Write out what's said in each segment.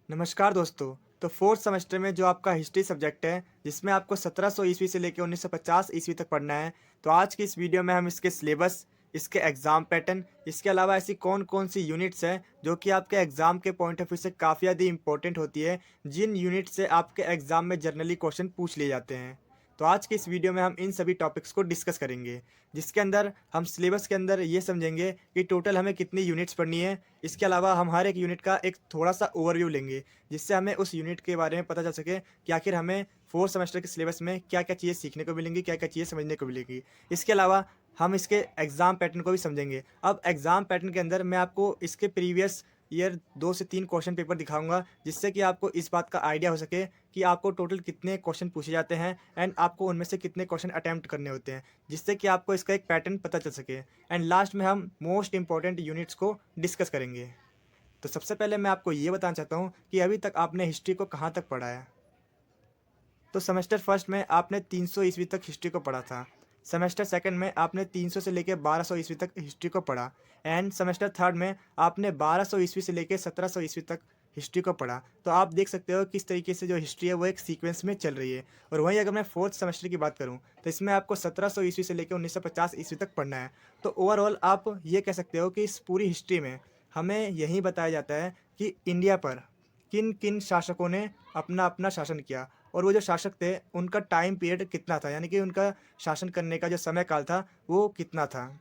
नमस्कार दोस्तों। तो फोर्थ सेमेस्टर में जो आपका हिस्ट्री सब्जेक्ट है, जिसमें आपको 1700 ईस्वी से लेकर 1950 ईस्वी तक पढ़ना है। तो आज की इस वीडियो में हम इसके सिलेबस, इसके एग्ज़ाम पैटर्न, इसके अलावा ऐसी कौन-कौन सी यूनिट्स हैं जो कि आपके एग्ज़ाम के पॉइंट ऑफ व्यू से काफ़ी ज़्यादा इंपॉर्टेंट होती है, जिन यूनिट से आपके एग्ज़ाम में जनरली क्वेश्चन पूछ लिए जाते हैं। तो आज की इस वीडियो में हम इन सभी टॉपिक्स को डिस्कस करेंगे, जिसके अंदर हम सिलेबस के अंदर ये समझेंगे कि टोटल हमें कितनी यूनिट्स पढ़नी है। इसके अलावा हम हर एक यूनिट का एक थोड़ा-सा ओवरव्यू लेंगे, जिससे हमें उस यूनिट के बारे में पता चल सके कि आखिर हमें फोर्थ सेमेस्टर के सिलेबस में क्या-क्या चीज़ें सीखने को मिलेंगी, क्या-क्या चीज़ें समझने को मिलेगी। इसके अलावा हम इसके एग्ज़ाम पैटर्न को भी समझेंगे। अब एग्ज़ाम पैटर्न के अंदर मैं आपको इसके प्रीवियस ईयर 2 से 3 क्वेश्चन पेपर दिखाऊँगा, जिससे कि आपको इस बात का आइडिया हो सके कि आपको टोटल कितने क्वेश्चन पूछे जाते हैं एंड आपको उनमें से कितने क्वेश्चन अटेम्प्ट करने होते हैं, जिससे कि आपको इसका एक पैटर्न पता चल सके। एंड लास्ट में हम मोस्ट इम्पोर्टेंट यूनिट्स को डिस्कस करेंगे। तो सबसे पहले मैं आपको ये बताना चाहता हूँ कि अभी तक आपने हिस्ट्री को कहाँ तक पढ़ा है। तो सेमेस्टर फर्स्ट में आपने 300 ईस्वी तक हिस्ट्री को पढ़ा था। सेमेस्टर सेकंड में आपने 300 से लेकर 1200 ईस्वी तक हिस्ट्री को पढ़ा। एंड सेमेस्टर थर्ड में आपने 1200 ईस्वी से लेकर 1700 ईस्वी तक हिस्ट्री को पढ़ा। तो आप देख सकते हो किस तरीके से जो हिस्ट्री है वो एक सीक्वेंस में चल रही है। और वहीं अगर मैं फोर्थ सेमेस्टर की बात करूँ, तो इसमें आपको 1700 ईस्वी से लेकर 1950 ईस्वी तक पढ़ना है। तो ओवरऑल आप ये कह सकते हो कि इस पूरी हिस्ट्री में हमें यही बताया जाता है कि इंडिया पर किन किन शासकों ने अपना अपना शासन किया, और वो जो शासक थे उनका टाइम पीरियड कितना था, यानी कि उनका शासन करने का जो समय काल था वो कितना था।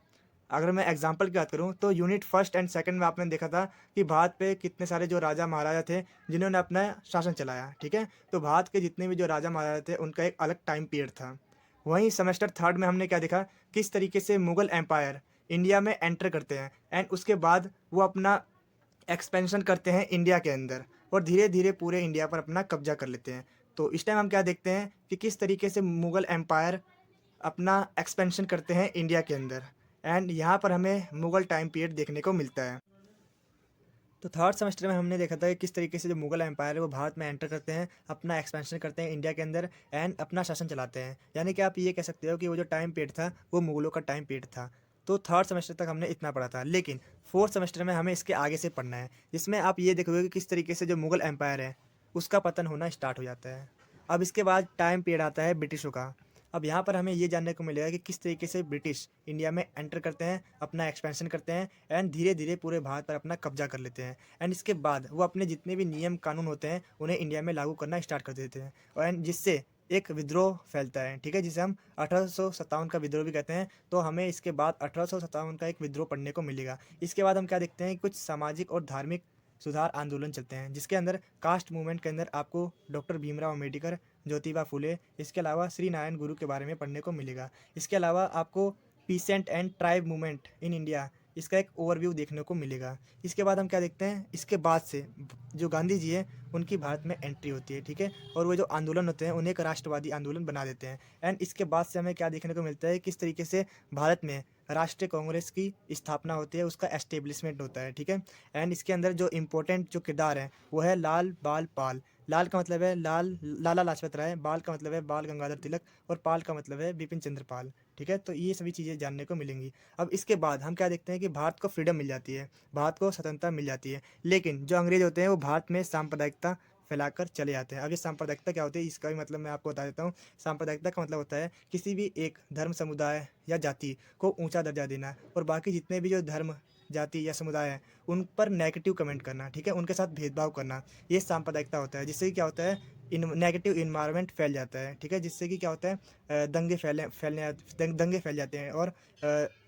अगर मैं एग्जांपल की बात करूँ, तो यूनिट फर्स्ट एंड सेकंड में आपने देखा था कि भारत पे कितने सारे जो राजा महाराजा थे जिन्होंने अपना शासन चलाया, ठीक है। तो भारत के जितने भी जो राजा महाराजा थे उनका एक अलग टाइम पीरियड था। वहीं सेमेस्टर थर्ड में हमने क्या देखा, किस तरीके से मुगल एम्पायर इंडिया में एंटर करते हैं एंड उसके बाद वो अपना एक्सपेंशन करते हैं इंडिया के अंदर, और धीरे-धीरे पूरे इंडिया पर अपना कब्ज़ा कर लेते हैं। तो इस टाइम हम क्या देखते हैं कि किस तरीके से मुगल एम्पायर अपना एक्सपेंशन करते हैं इंडिया के अंदर, एंड यहाँ पर हमें मुगल टाइम पीरियड देखने को मिलता है। तो थर्ड सेमेस्टर में हमने देखा था कि किस तरीके से जो मुगल एम्पायर है वो भारत में एंटर करते हैं, अपना एक्सपेंशन करते हैं इंडिया के अंदर एंड अपना शासन चलाते हैं। यानी कि आप ये कह सकते हो कि वो जो टाइम पीरियड था वो मुगलों का टाइम पीरियड था। तो थर्ड सेमेस्टर तक हमने इतना पढ़ा था, लेकिन फोर्थ सेमेस्टर में हमें इसके आगे से पढ़ना है, जिसमें आप ये देखोगे कि किस तरीके से जो मुगल एम्पायर है उसका पतन होना स्टार्ट हो जाता है। अब इसके बाद टाइम पीरियड आता है ब्रिटिशों का। अब यहाँ पर हमें ये जानने को मिलेगा कि किस तरीके से ब्रिटिश इंडिया में एंटर करते हैं, अपना एक्सपेंशन करते हैं एंड धीरे-धीरे पूरे भारत पर अपना कब्जा कर लेते हैं। एंड इसके बाद वो अपने जितने भी नियम कानून होते हैं उन्हें इंडिया में लागू करना स्टार्ट कर देते हैं, और एंड जिससे एक विद्रोह फैलता है, ठीक है, जिसे हम 1857 का विद्रोह भी कहते हैं। तो हमें इसके बाद 1857 का एक विद्रोह पढ़ने को मिलेगा। इसके बाद हम क्या देखते हैं कि कुछ सामाजिक और धार्मिक सुधार आंदोलन चलते हैं, जिसके अंदर कास्ट मूवमेंट के अंदर आपको डॉक्टर भीमराव अम्बेडकर, ज्योतिबा फुले, इसके अलावा श्री नारायण गुरु के बारे में पढ़ने को मिलेगा। इसके अलावा आपको pheasant and tribe movement in India, इसका एक ओवरव्यू देखने को मिलेगा। इसके बाद हम क्या देखते हैं, इसके बाद से जो गांधी जी है उनकी भारत में एंट्री होती है, ठीक है, और वो जो आंदोलन होते हैं उन्हें एक राष्ट्रवादी आंदोलन बना देते हैं। एंड इसके बाद से हमें क्या देखने को मिलता है, किस तरीके से भारत में राष्ट्रीय कांग्रेस की स्थापना होती है, उसका एस्टेब्लिशमेंट होता है, ठीक है। एंड इसके अंदर जो इम्पोर्टेंट जो किरदार है वो है लाल बाल पाल। लाल का मतलब है लाला लाजपत राय, बाल का मतलब है बाल गंगाधर तिलक, और पाल का मतलब है बिपिन चंद्र पाल, ठीक है। तो ये सभी चीज़ें जानने को मिलेंगी। अब इसके बाद हम क्या देखते हैं कि भारत को फ्रीडम मिल जाती है, भारत को स्वतंत्रता मिल जाती है, लेकिन जो अंग्रेज होते हैं वो भारत में सांप्रदायिकता फैलाकर चले जाते हैं। अब ये सांप्रदायिकता क्या होती है, इसका भी मतलब मैं आपको बता देता हूँ। सांप्रदायिकता का मतलब होता है किसी भी एक धर्म, समुदाय या जाति को ऊंचा दर्जा देना, और बाकी जितने भी जो धर्म, जाति या समुदाय है उन पर नेगेटिव कमेंट करना, ठीक है, उनके साथ भेदभाव करना। ये सांप्रदायिकता होता है, जिससे कि क्या होता है, इन नेगेटिव इन्वायरमेंट फैल जाता है, ठीक है, जिससे कि क्या होता है, दंगे फैल जाते हैं, और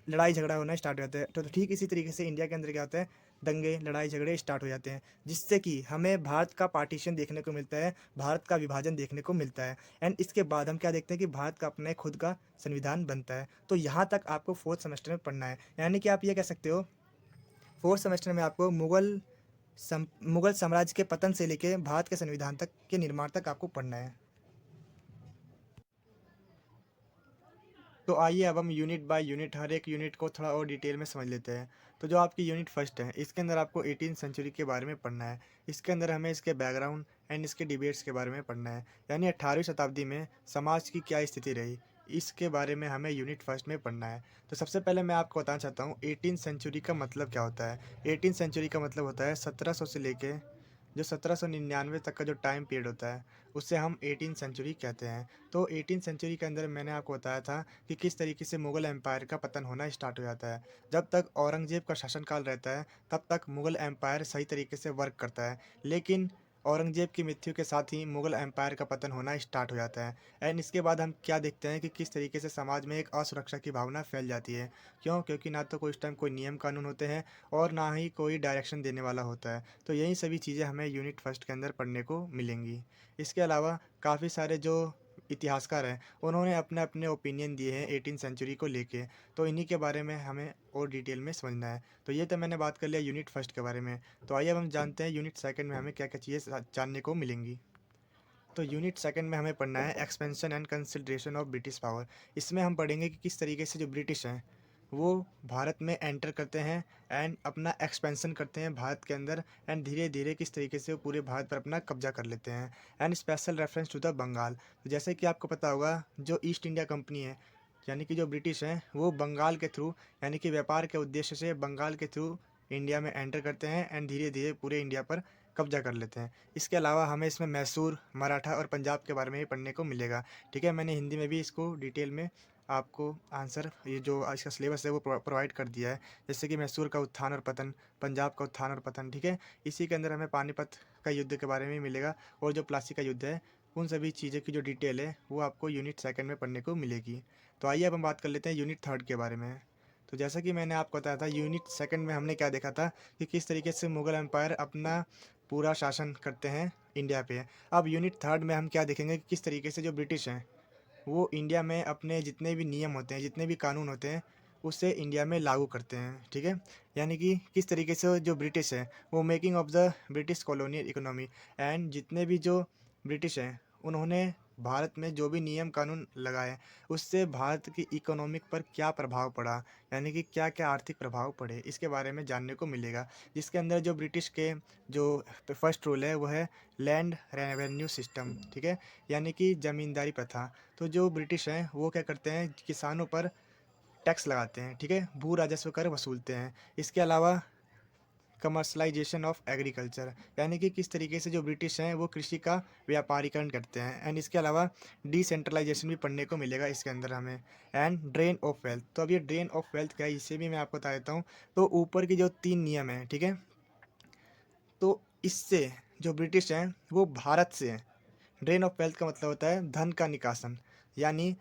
लड़ाई झगड़ा होना स्टार्ट हो जाता है। तो ठीक इसी तरीके से इंडिया के अंदर क्या होता है, दंगे लड़ाई झगड़े स्टार्ट हो जाते हैं, जिससे कि हमें भारत का पार्टीशन देखने को मिलता है, भारत का विभाजन देखने को मिलता है। एंड इसके बाद हम क्या देखते हैं कि भारत का अपना खुद का संविधान बनता है। तो यहाँ तक आपको फोर्थ सेमेस्टर में पढ़ना है, यानी कि आप ये कह सकते हो फोर्थ सेमेस्टर में आपको मुगल साम्राज्य के पतन से लेके भारत के संविधान तक के निर्माण तक आपको पढ़ना है। तो आइए अब हम यूनिट बाय यूनिट हर एक यूनिट को थोड़ा और डिटेल में समझ लेते हैं। तो जो आपकी यूनिट फर्स्ट है, इसके अंदर आपको 18 सेंचुरी के बारे में पढ़ना है। इसके अंदर हमें इसके बैकग्राउंड एंड इसके डिबेट्स के बारे में पढ़ना है, यानी 18वीं शताब्दी में समाज की क्या स्थिति रही, इसके बारे में हमें यूनिट फर्स्ट में पढ़ना है। तो सबसे पहले मैं आपको बताना चाहता हूँ 18 सेंचुरी का मतलब क्या होता है। 18 सेंचुरी का मतलब होता है 1700 से लेके जो 1799 तक का जो टाइम पीरियड होता है उसे हम 18 सेंचुरी कहते हैं। तो 18 सेंचुरी के अंदर मैंने आपको बताया था कि किस तरीके से मुग़ल एम्पायर का पतन होना स्टार्ट हो जाता है। जब तक औरंगज़ेब का शासनकाल रहता है तब तक मुग़ल एम्पायर सही तरीके से वर्क करता है। लेकिन औरंगज़ेब की मृत्यु के साथ ही मुग़ल एम्पायर का पतन होना स्टार्ट हो जाता है। एंड इसके बाद हम क्या देखते हैं कि किस तरीके से समाज में एक असुरक्षा की भावना फैल जाती है। क्यों? क्योंकि ना तो कोई उस टाइम कोई नियम कानून होते हैं और ना ही कोई डायरेक्शन देने वाला होता है। तो यही सभी चीज़ें हमें यूनिट फर्स्ट के अंदर पढ़ने को मिलेंगी। इसके अलावा काफ़ी सारे जो इतिहासकार हैं उन्होंने अपने अपने ओपिनियन दिए हैं 18 सेंचुरी को लेके। तो इन्हीं के बारे में हमें और डिटेल में समझना है। तो ये तो मैंने बात कर लिया यूनिट फर्स्ट के बारे में। तो आइए अब हम जानते हैं यूनिट सेकंड में हमें क्या क्या चीज़ें जानने को मिलेंगी। तो यूनिट सेकंड में हमें पढ़ना है expansion and consideration of British power. इसमें हम पढ़ेंगे कि किस तरीके से जो ब्रिटिश हैं वो भारत में एंटर करते हैं एंड अपना एक्सपेंशन करते हैं भारत के अंदर, एंड धीरे धीरे किस तरीके से वो पूरे भारत पर अपना कब्जा कर लेते हैं। And special reference to the Bengal. तो जैसे कि आपको पता होगा जो ईस्ट इंडिया कंपनी है यानी कि जो ब्रिटिश हैं वो बंगाल के थ्रू यानी कि व्यापार के उद्देश्य से बंगाल के थ्रू इंडिया में एंटर करते हैं एंड धीरे धीरे पूरे इंडिया पर कब्जा कर लेते हैं। इसके अलावा हमें इसमें मैसूर, मराठा और पंजाब के बारे में भी पढ़ने को मिलेगा। ठीक है, मैंने हिंदी में भी इसको डिटेल में आपको आंसर ये जो आज का सिलेबस है वो प्रोवाइड कर दिया है। जैसे कि मैसूर का उत्थान और पतन, पंजाब का उत्थान और पतन। ठीक है, इसी के अंदर हमें पानीपत का युद्ध के बारे में मिलेगा और जो प्लासी का युद्ध है उन सभी चीज़ों की जो डिटेल है वो आपको यूनिट सेकंड में पढ़ने को मिलेगी। तो आइए अब हम बात कर लेते हैं यूनिट थर्ड के बारे में। तो जैसा कि मैंने आपको बताया था यूनिट सेकंड में हमने क्या देखा था कि किस तरीके से मुग़ल एम्पायर अपना पूरा शासन करते हैं इंडिया पे। अब यूनिट थर्ड में हम क्या देखेंगे कि किस तरीके से जो ब्रिटिश हैं वो इंडिया में अपने जितने भी नियम होते हैं, जितने भी कानून होते हैं, उसे इंडिया में लागू करते हैं। ठीक है, यानी कि किस तरीके से जो ब्रिटिश है वो making of the British colonial economy, and जितने भी जो ब्रिटिश हैं उन्होंने भारत में जो भी नियम कानून लगाए उससे भारत की इकोनॉमिक पर क्या प्रभाव पड़ा, यानी कि क्या क्या आर्थिक प्रभाव पड़े, इसके बारे में जानने को मिलेगा। जिसके अंदर जो ब्रिटिश के जो फर्स्ट रूल है वो है लैंड रेवेन्यू सिस्टम। ठीक है, यानी कि ज़मींदारी प्रथा। तो जो ब्रिटिश हैं वो क्या करते हैं किसानों पर टैक्स लगाते हैं। ठीक है, भू राजस्व कर वसूलते हैं। इसके अलावा कमर्शलाइजेशन ऑफ एग्रीकल्चर, यानी कि किस तरीके से जो ब्रिटिश हैं वो कृषि का व्यापारीकरण करते हैं। एंड इसके अलावा डिसेंट्रलाइजेशन भी पढ़ने को मिलेगा इसके अंदर हमें। And drain of wealth. तो अब ये ड्रेन ऑफ वेल्थ क्या है इसे भी मैं आपको बता देता हूँ। तो ऊपर की जो 3 नियम हैं, ठीक है, तो इससे जो ब्रिटिश हैं वो भारत से हैं। ड्रेन ऑफ वेल्थ का मतलब होता है धन का निकासन, यानी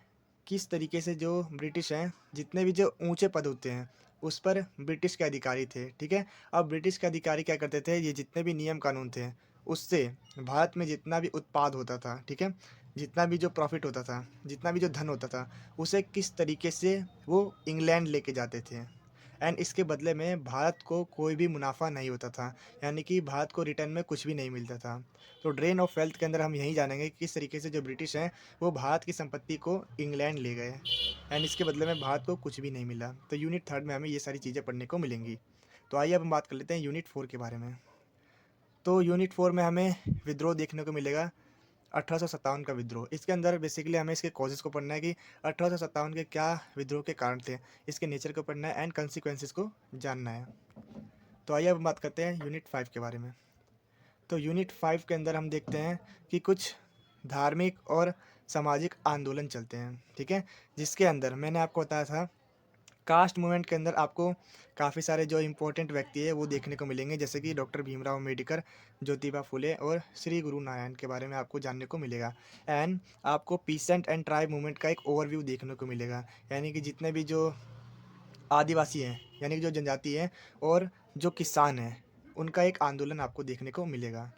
किस तरीके से जो ब्रिटिश हैं जितने भी जो ऊंचे पद होते हैं उस पर ब्रिटिश के अधिकारी थे। ठीक है, अब ब्रिटिश के अधिकारी क्या करते थे, ये जितने भी नियम कानून थे उससे भारत में जितना भी उत्पाद होता था, ठीक है, जितना भी जो प्रॉफिट होता था, जितना भी जो धन होता था, उसे किस तरीके से वो इंग्लैंड लेके जाते थे। एंड इसके बदले में भारत को कोई भी मुनाफा नहीं होता था, यानी कि भारत को रिटर्न में कुछ भी नहीं मिलता था। तो ड्रेन ऑफ वेल्थ के अंदर हम यही जानेंगे कि किस तरीके से जो ब्रिटिश हैं वो भारत की संपत्ति को इंग्लैंड ले गए एंड इसके बदले में भारत को कुछ भी नहीं मिला। तो यूनिट थर्ड में हमें ये सारी चीज़ें पढ़ने को मिलेंगी। तो आइए अब हम बात कर लेते हैं यूनिट 4 के बारे में। तो यूनिट 4 में हमें विद्रोह देखने को मिलेगा, 1857 का विद्रोह। इसके अंदर बेसिकली हमें इसके कॉजेज़ को पढ़ना है कि 1857 के क्या विद्रोह के कारण थे, इसके नेचर को पढ़ना है एंड कंसिक्वेंसेस को जानना है। तो आइए अब हम बात करते हैं यूनिट 5 के बारे में। तो यूनिट 5 के अंदर हम देखते हैं कि कुछ धार्मिक और सामाजिक आंदोलन चलते हैं। ठीक है, जिसके अंदर मैंने आपको बताया था कास्ट मूवमेंट के अंदर आपको काफ़ी सारे जो इम्पोर्टेंट व्यक्ति है वो देखने को मिलेंगे, जैसे कि डॉक्टर भीमराव अम्बेडकर, ज्योतिबा फुले और श्री गुरु नारायण के बारे में आपको जानने को मिलेगा। एंड आपको पीसेंट एंड ट्राइब मूवमेंट का एक ओवरव्यू देखने को मिलेगा, यानी कि जितने भी जो आदिवासी हैं यानी कि जो जनजाति हैं और जो किसान हैं उनका एक आंदोलन आपको देखने को मिलेगा।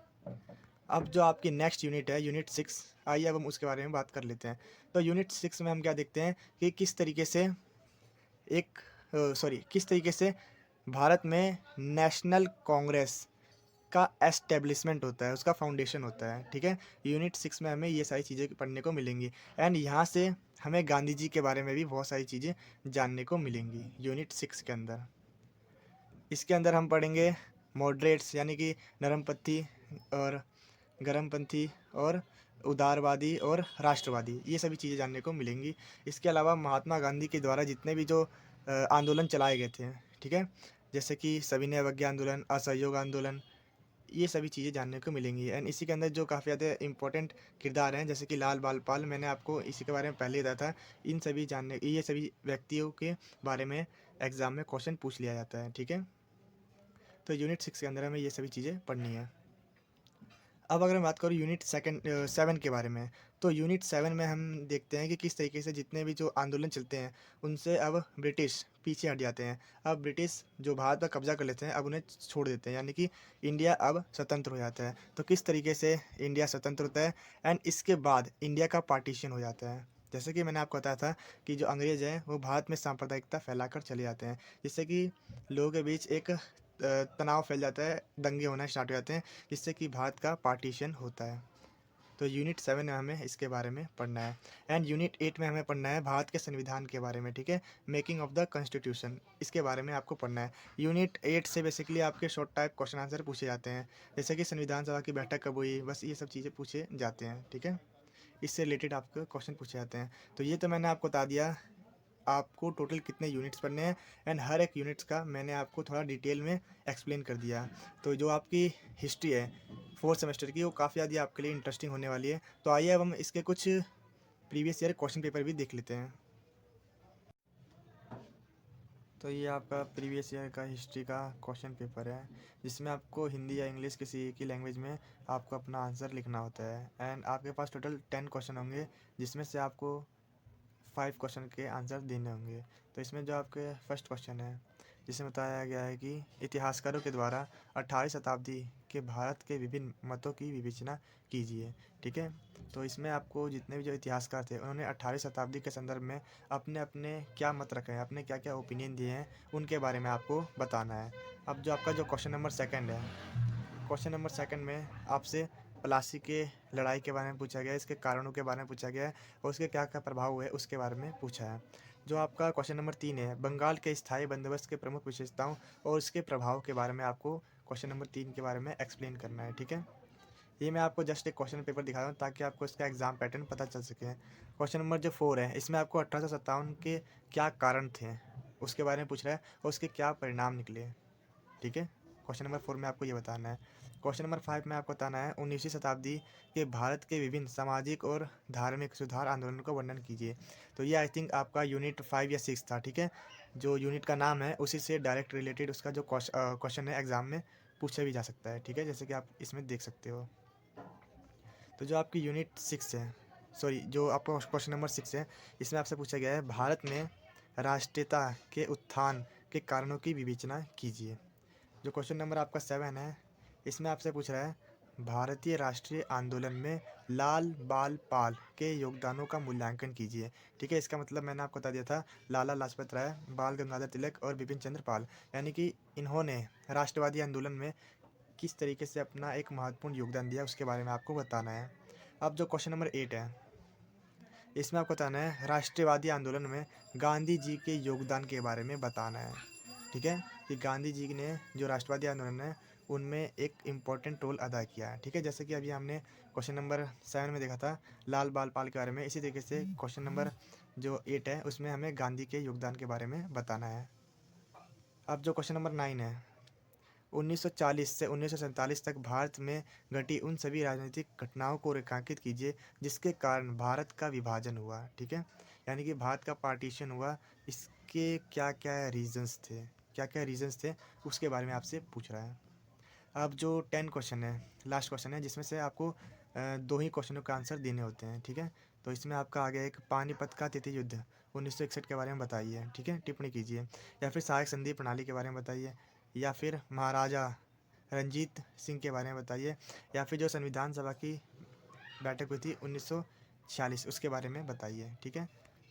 अब जो आपकी नेक्स्ट यूनिट है यूनिट 6, आइए अब हम उसके बारे में बात कर लेते हैं। तो यूनिट 6 में हम क्या देखते हैं कि किस तरीके से किस तरीके से भारत में नेशनल कांग्रेस का एस्टेब्लिशमेंट होता है, उसका फाउंडेशन होता है। ठीक है, यूनिट 6 में हमें ये सारी चीज़ें पढ़ने को मिलेंगी एंड यहाँ से हमें गांधी जी के बारे में भी बहुत सारी चीज़ें जानने को मिलेंगी यूनिट 6 के अंदर। इसके अंदर हम पढ़ेंगे मॉडरेट्स यानी कि नरमपंथी और गरमपंथी और उदारवादी और राष्ट्रवादी, ये सभी चीज़ें जानने को मिलेंगी। इसके अलावा महात्मा गांधी के द्वारा जितने भी जो आंदोलन चलाए गए थे, ठीक है, जैसे कि सविनय अवज्ञा आंदोलन, असहयोग आंदोलन, ये सभी चीज़ें जानने को मिलेंगी। एंड इसी के अंदर जो काफ़ी ज़्यादा इंपॉर्टेंट किरदार हैं, जैसे कि लाल बाल पाल, मैंने आपको इसी के बारे में पहले ही बताया था। इन सभी जानने ये सभी व्यक्तियों के बारे में एग्ज़ाम में क्वेश्चन पूछ लिया जाता है, ठीक है। तो यूनिट 6 के अंदर हमें ये सभी चीज़ें पढ़नी है। अब अगर मैं बात करूँ यूनिट 7 के बारे में, तो यूनिट 7 में हम देखते हैं कि किस तरीके से जितने भी जो आंदोलन चलते हैं, उनसे अब ब्रिटिश पीछे हट जाते हैं। अब ब्रिटिश जो भारत पर कब्जा कर लेते हैं, अब उन्हें छोड़ देते हैं, यानी कि इंडिया अब स्वतंत्र हो जाता है। तो किस तरीके से इंडिया स्वतंत्र होता है, एंड इसके बाद इंडिया का पार्टीशन हो जाता है। जैसे कि मैंने आपको बताया था कि जो अंग्रेज़ हैं, वो भारत में सांप्रदायिकता फैलाकर चले जाते हैं, जिससे कि लोगों के बीच एक तनाव फैल जाता है, दंगे होना स्टार्ट हो जाते हैं, जिससे कि भारत का पार्टीशन होता है। तो यूनिट 7 में हमें इसके बारे में पढ़ना है। एंड यूनिट 8 में हमें पढ़ना है भारत के संविधान के बारे में, ठीक है, मेकिंग ऑफ द कॉन्स्टिट्यूशन, इसके बारे में आपको पढ़ना है। यूनिट 8 से बेसिकली आपके शॉर्ट टाइप क्वेश्चन आंसर पूछे जाते हैं, जैसे कि संविधान सभा की बैठक कब हुई, बस ये सब चीज़ें पूछे जाते हैं, ठीक है। इससे रिलेटेड आपको क्वेश्चन पूछे जाते हैं। तो ये तो मैंने आपको बता दिया आपको टोटल कितने यूनिट्स पढ़ने हैं, एंड हर एक यूनिट्स का मैंने आपको थोड़ा डिटेल में एक्सप्लेन कर दिया। तो जो आपकी हिस्ट्री है 4th सेमेस्टर की, वो काफ़ी ज़्यादा आपके लिए इंटरेस्टिंग होने वाली है। तो आइए अब हम इसके कुछ प्रीवियस ईयर क्वेश्चन पेपर भी देख लेते हैं। तो ये आपका प्रीवियस ईयर का हिस्ट्री का क्वेश्चन पेपर है, जिसमें आपको हिंदी या इंग्लिश किसी एक ही लैंग्वेज में आपको अपना आंसर लिखना होता है। एंड आपके पास टोटल 10 क्वेश्चन होंगे, जिसमें से आपको 5 क्वेश्चन के आंसर देने होंगे। तो इसमें जो आपके फर्स्ट क्वेश्चन है, जिसमें बताया गया है कि इतिहासकारों के द्वारा 18वीं शताब्दी के भारत के विभिन्न मतों की विवेचना कीजिए, ठीक है। तो इसमें आपको जितने भी जो इतिहासकार थे, उन्होंने 18वीं शताब्दी के संदर्भ में अपने अपने क्या मत रखे हैं, अपने क्या क्या ओपिनियन दिए हैं, उनके बारे में आपको बताना है। अब जो आपका जो क्वेश्चन नंबर सेकंड है, क्वेश्चन नंबर सेकंड में आपसे प्लासी के लड़ाई के बारे में पूछा गया है, इसके कारणों के बारे में पूछा गया है, और उसके क्या क्या प्रभाव हुए उसके बारे में पूछा है। जो आपका क्वेश्चन नंबर 3 है, बंगाल के स्थायी बंदोबस्त के प्रमुख विशेषताओं और उसके प्रभाव के बारे में आपको क्वेश्चन नंबर 3 के बारे में एक्सप्लेन करना है, ठीक है। ये मैं आपको जस्ट एक क्वेश्चन पेपर दिखा रहा हूँ, ताकि आपको इसका एग्जाम पैटर्न पता चल सके। क्वेश्चन नंबर जो 4 है, इसमें आपको 1857 के क्या कारण थे उसके बारे में पूछ रहा है, और उसके क्या परिणाम निकले, ठीक है। क्वेश्चन नंबर 4 में आपको ये बताना है। क्वेश्चन नंबर 5 में आपको बताना है 19वीं शताब्दी के भारत के विभिन्न सामाजिक और धार्मिक सुधार आंदोलन का वर्णन कीजिए। तो ये आई थिंक आपका यूनिट 5 या 6 था, ठीक है। जो यूनिट का नाम है उसी से डायरेक्ट रिलेटेड उसका जो क्वेश्चन है एग्जाम में पूछा भी जा सकता है, ठीक है, जैसे कि आप इसमें देख सकते हो। तो जो आपकी यूनिट 6 है, सॉरी, जो आपका क्वेश्चन नंबर 6 है, इसमें आपसे पूछा गया है भारत में राष्ट्रीयता के उत्थान के कारणों की विवेचना कीजिए। जो क्वेश्चन नंबर आपका 7 है, इसमें आपसे पूछ रहा है भारतीय राष्ट्रीय आंदोलन में लाल बाल पाल के योगदानों का मूल्यांकन कीजिए, ठीक है। इसका मतलब मैंने आपको बता दिया था, लाला लाजपत राय, बाल गंगाधर तिलक और बिपिन चंद्र पाल, यानी कि इन्होंने राष्ट्रवादी आंदोलन में किस तरीके से अपना एक महत्वपूर्ण योगदान दिया, उसके बारे में आपको बताना है। अब जो क्वेश्चन नंबर 8 है, इसमें आपको बताना है राष्ट्रवादी आंदोलन में गांधी जी के योगदान के बारे में बताना है, ठीक है, कि गांधी जी ने जो राष्ट्रवादी आंदोलन है उनमें एक इम्पॉर्टेंट रोल अदा किया है, ठीक है। जैसे कि अभी हमने क्वेश्चन नंबर 7 में देखा था लाल बाल पाल के बारे में, इसी तरीके से क्वेश्चन नंबर जो 8 है उसमें हमें गांधी के योगदान के बारे में बताना है। अब जो क्वेश्चन नंबर 9 है, 1940 से 1947 तक भारत में घटी उन सभी राजनीतिक घटनाओं को रेखांकित कीजिए जिसके कारण भारत का विभाजन हुआ, ठीक है, यानी कि भारत का पार्टीशन हुआ, इसके क्या क्या रीजंस थे, क्या क्या रीजंस थे, उसके बारे में आपसे पूछ रहा है। अब जो 10 क्वेश्चन है, लास्ट क्वेश्चन है, जिसमें से आपको दो ही क्वेश्चनों का आंसर देने होते हैं, ठीक है। तो इसमें आपका आ गया एक पानीपत का तृतीय युद्ध 1961 के बारे में बताइए, ठीक है, टिप्पणी कीजिए, या फिर सहायक संधि प्रणाली के बारे में बताइए, या फिर महाराजा रंजीत सिंह के बारे में बताइए, या फिर जो संविधान सभा की बैठक हुई थी 1946 उसके बारे में बताइए, ठीक है।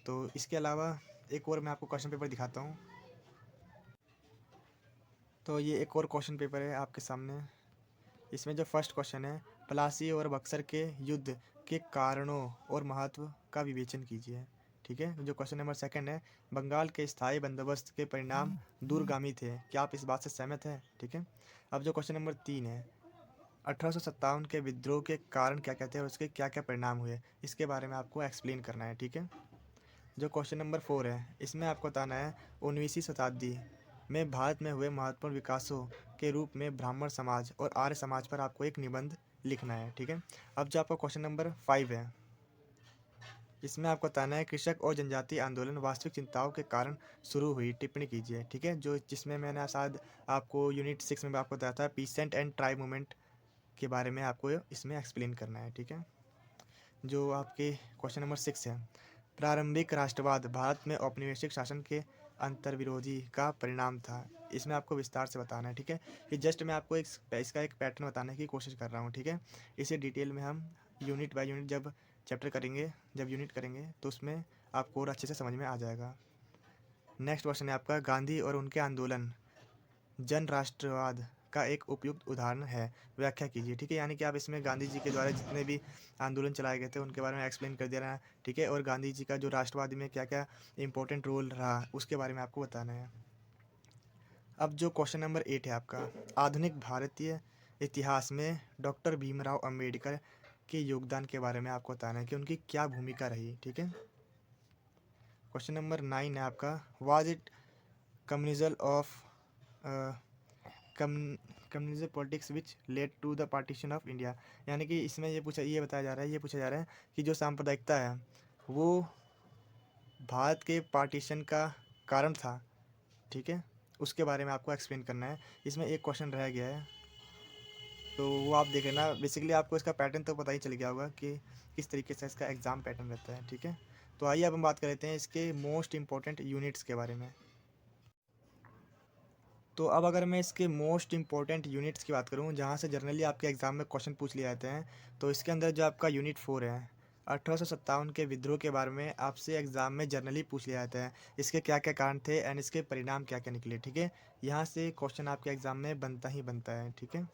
तो इसके अलावा एक और मैं आपको क्वेश्चन पेपर दिखाता हूँ। तो ये एक और क्वेश्चन पेपर है आपके सामने। इसमें जो फर्स्ट क्वेश्चन है, प्लासी और बक्सर के युद्ध के कारणों और महत्व का विवेचन कीजिए, ठीक है। जो क्वेश्चन नंबर सेकंड है, बंगाल के स्थायी बंदोबस्त के परिणाम दूरगामी थे, क्या आप इस बात से सहमत हैं, ठीक है। अब जो क्वेश्चन नंबर 3 है, 1857 के विद्रोह के कारण क्या कहते हैं और उसके क्या क्या परिणाम हुए, इसके बारे में आपको एक्सप्लेन करना है, ठीक है। जो क्वेश्चन नंबर 4 है, इसमें आपको बताना है 19वीं शताब्दी में भारत में हुए महत्वपूर्ण विकासों के रूप में ब्राह्मण समाज और आर्य समाज पर आपको एक निबंध लिखना है। ठीक है। अब जो आपका क्वेश्चन नंबर 5 है, इसमें आपको बताना है कृषक और जनजातीय आंदोलन वास्तविक चिंताओं के कारण शुरू हुई, टिप्पणी कीजिए। ठीक है। जो जिसमें मैंने शायद आपको यूनिट 6 में आपको बताया था पीसेंट एंड ट्राइब मूवमेंट के बारे में आपको इसमें एक्सप्लेन करना है। ठीक है। जो आपके क्वेश्चन नंबर 6 है, प्रारंभिक राष्ट्रवाद भारत में औपनिवेशिक शासन के अंतर्विरोधी का परिणाम था। इसमें आपको विस्तार से बताना है। ठीक है। ये जस्ट मैं आपको इसका एक पैटर्न बताने की कोशिश कर रहा हूँ। ठीक है। इसे डिटेल में हम यूनिट बाय यूनिट जब चैप्टर करेंगे, जब यूनिट करेंगे तो उसमें आपको और अच्छे से समझ में आ जाएगा। नेक्स्ट क्वेश्चन है आपका, गांधी और उनके आंदोलन जन राष्ट्रवाद का एक उपयुक्त उदाहरण है, व्याख्या कीजिए। ठीक है। यानी कि आप इसमें गांधी जी के द्वारा जितने भी आंदोलन चलाए गए थे उनके बारे में एक्सप्लेन कर दे रहा है। ठीक है। और गांधी जी का जो राष्ट्रवाद में क्या क्या इंपॉर्टेंट रोल रहा उसके बारे में आपको बताना है। अब जो क्वेश्चन नंबर 8 है आपका, आधुनिक भारतीय इतिहास में डॉक्टर भीमराव अंबेडकर के योगदान के बारे में आपको बताना है कि उनकी क्या भूमिका रही। ठीक है। क्वेश्चन नंबर 9 है आपका, was it communism of communism politics which led to the partition of India. यानी कि इसमें ये पूछा जा रहा है कि जो सांप्रदायिकता है वो भारत के पार्टीशन का कारण था। ठीक है। उसके बारे में आपको एक्सप्लेन करना है। इसमें एक क्वेश्चन रह गया है तो वो आप देख लेना। बेसिकली आपको इसका पैटर्न तो पता ही चल गया होगा कि किस तरीके से इसका एग्ज़ाम पैटर्न रहता है। ठीक है। तो आइए अब हम बात कर लेते हैं इसके मोस्ट इंपॉर्टेंट यूनिट्स के बारे में। तो अब अगर मैं इसके मोस्ट इंपॉर्टेंट यूनिट्स की बात करूं जहां से जनरली आपके एग्ज़ाम में क्वेश्चन पूछ लिए जाते हैं, तो इसके अंदर जो आपका यूनिट 4 है, 1857 के विद्रोह के बारे में आपसे एग्ज़ाम में जनरली पूछ लिया जाता है। इसके क्या क्या कारण थे एंड इसके परिणाम क्या क्या निकले। ठीक है। यहाँ से क्वेश्चन आपके एग्ज़ाम में बनता ही बनता है। ठीक है।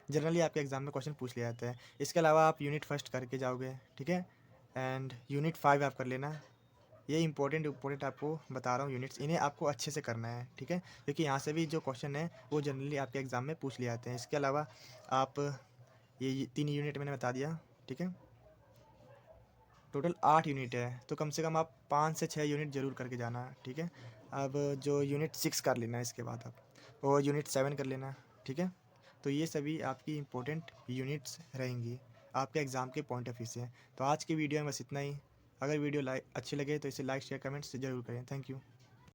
जनरली आपके एग्ज़ाम में क्वेश्चन पूछ लिया जाता है। इसके अलावा आप यूनिट फर्स्ट करके जाओगे। ठीक है। एंड यूनिट 5 आप कर लेना। ये इंपॉर्टेंट आपको बता रहा हूँ यूनिट्स, इन्हें आपको अच्छे से करना है। ठीक है। क्योंकि यहाँ से भी जो क्वेश्चन है वो जनरली आपके एग्ज़ाम में पूछ लिए जाते हैं। इसके अलावा आप ये 3 यूनिट मैंने बता दिया। ठीक है। टोटल 8 यूनिट है तो कम से कम आप 5 से 6 यूनिट ज़रूर करके जाना। ठीक है। अब जो यूनिट 6 कर लेना इसके बाद आप, और यूनिट 7 कर लेना। ठीक है। तो ये सभी आपकी इम्पोर्टेंट यूनिट्स रहेंगी आपके एग्ज़ाम के पॉइंट ऑफ व्यू से। तो आज की वीडियो में बस इतना ही। अगर वीडियो अच्छी लगे तो इसे लाइक शेयर कमेंट्स ज़रूर करें। Thank you.